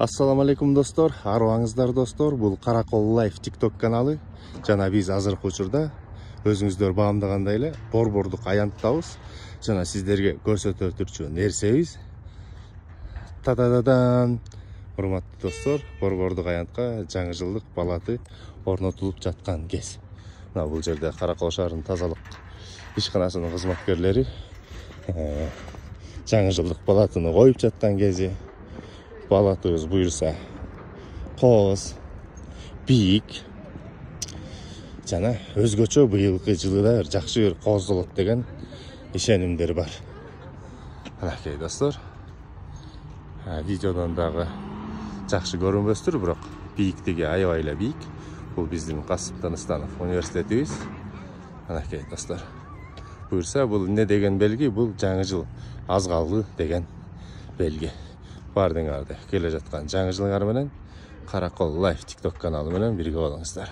Ассаламу алейкум достор, арыбаңыздар достор. Бұл Қарақол Лайф TikTok каналы. Жана биз азыркы учурда өзүңүздөр баамдагандай эле борбордук аянттабыз. Жана сиздерге көрсөтө турчу нерсебиз. Та-да-да-дан. Урматтуу достор, борбордук аянтка жаңы жылдык балаты орнотулуп жаткан кез. Мына бул жерде Каракол шаарынын тазалык ишканасынын кызматкерлери жаңы жылдык балатыны коюп жаткан кези. Балатыбыз буйрса кооз, бийик жана өзгөчө быйылкы жылда жакшы бир кооздолот деген ишенимдер бар. Анакей достор, видеодон дагы жакшы көрүнбөстүр, бирок бийиктиги аябай эле бийик. Бул биздин Касым Таныстанов университетибиз. Анакей достор, буйрса бул эмне деген белги? Бул жаңы жыл аз калды деген белги. Бардыңарды келе жаткан жаңы жылыңар менен Каракол Лайф TikTok каналы менен бирге болуңуздар.